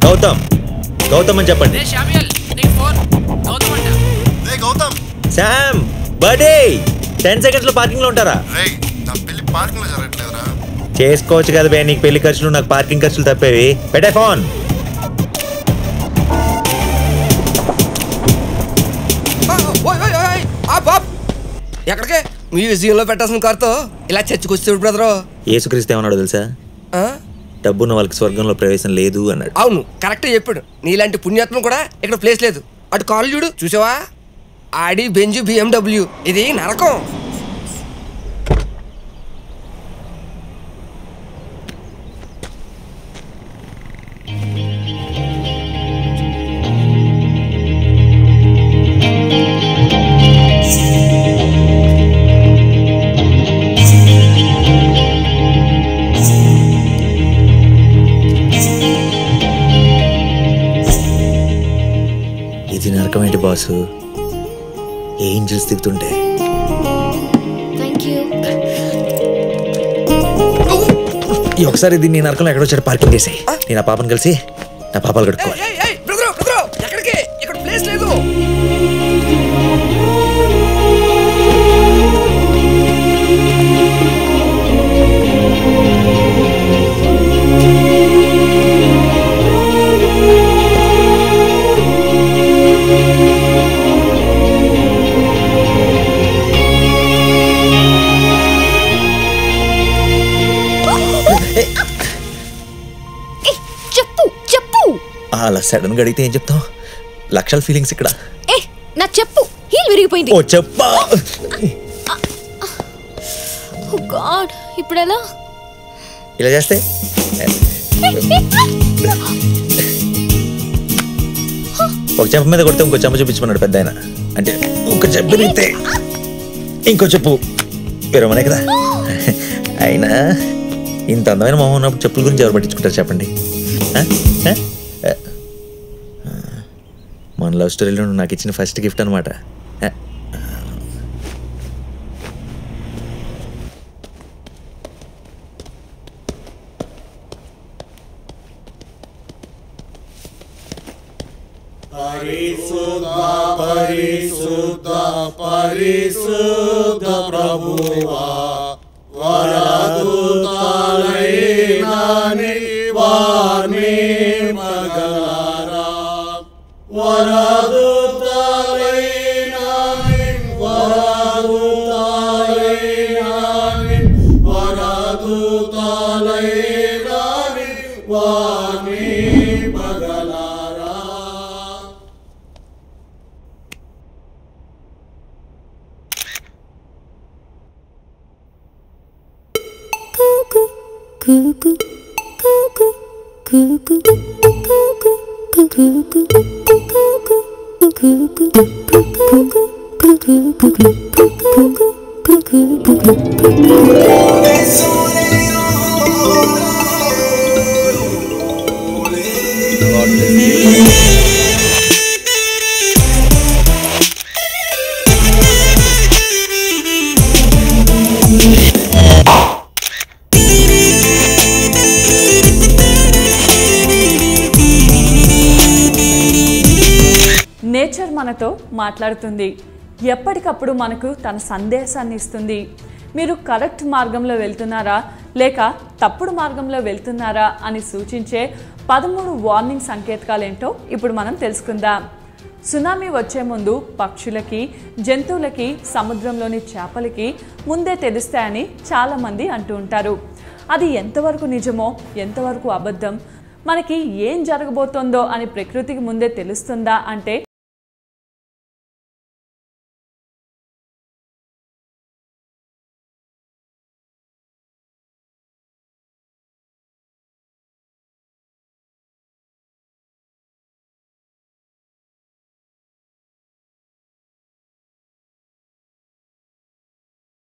గౌతమ్ గౌతమ్ అని చెప్పండి. Sam birthday 10 seconds లో పార్కింగ్ లో ఉంటారా? చేసుకోవచ్చు కదా బే, నీకు పెళ్లి ఖర్చులు నాకు పార్కింగ్ ఖర్చులు తప్పేవి. పెట్టే ఫోన్. ఎక్కడికే మ్యూజియంలో పెట్టాల్సిన కార్తో ఇలా చర్చకొచ్చాడు బ్రదరు. యేసుక్రీస్తు ఏమన్నాడు తెలుసా? డబ్బున్న వాళ్ళకి స్వర్గంలో ప్రవేశం లేదు అన్నాడు. అవును, కరెక్టే చెప్పాడు. నీలాంటి పుణ్యాత్మ కూడా ఇక్కడ ప్లేస్ లేదు. అటు కాలు చూడు, చూసావా? ఆడి బెంజు BMW. ఇది నరకం. ఇది నరకమేంటి బాసు? ఏంజల్స్ దిగుతుంటే. ఒకసారి దీన్ని నరకంలో ఎక్కడో వచ్చాడు పార్కింగ్ చేసి నేను ఆ పాపను కలిసి నా పాపాలు కట్టుకోవాలి. ఎక్కడికి? ఇక్కడ ప్లేస్ లేదు. అలా సడన్ గా అడిగితే ఏం చెప్తావు? లక్షల ఫీలింగ్స్ ఇక్కడ. నా చెప్పు హీల్ విరిగిపోయింది. ఓ చెప్పా. ఓ గాడ్, ఇప్పుడు ఎలా? ఇలా చేస్తే ఒక చెప్పు మీద కొడితే ఇంకో చెంప చూపించమన్నాడు పెద్ద ఆయన. అంటే ఒక చెప్పు విరిగితే ఇంకో చెప్పు విరమనే కదా. అయినా ఇంత అందమైన మొహం ఉన్నప్పుడు చెప్పుల గురించి ఎవరు పట్టించుకుంటారు చెప్పండి? మన లవ్ స్టోరీలో నాకు ఇచ్చిన ఫస్ట్ గిఫ్ట్ అనమాట. పరిశుద్ధ పరిశుద్ధ ప్రభువా వరదూతలైన వాని మగలారా వరదూతలైన వాని మగలారా. నేచర్ మనతో మాట్లాడుతుంది, ఎప్పటికప్పుడు మనకు తన సందేశాన్ని ఇస్తుంది. మీరు కరెక్ట్ మార్గంలో వెళ్తున్నారా లేక తప్పుడు మార్గంలో వెళ్తున్నారా అని సూచించే 13 వార్నింగ్ సంకేతాలు ఏంటో ఇప్పుడు మనం తెలుసుకుందాం. సునామీ వచ్చే ముందు పక్షులకి, జంతువులకి, సముద్రంలోని చేపలకి ముందే తెలుస్తాయని చాలామంది అంటూ ఉంటారు. అది ఎంతవరకు నిజమో ఎంతవరకు అబద్ధం, మనకి ఏం జరగబోతోందో అని ప్రకృతికి ముందే తెలుస్తుందా అంటే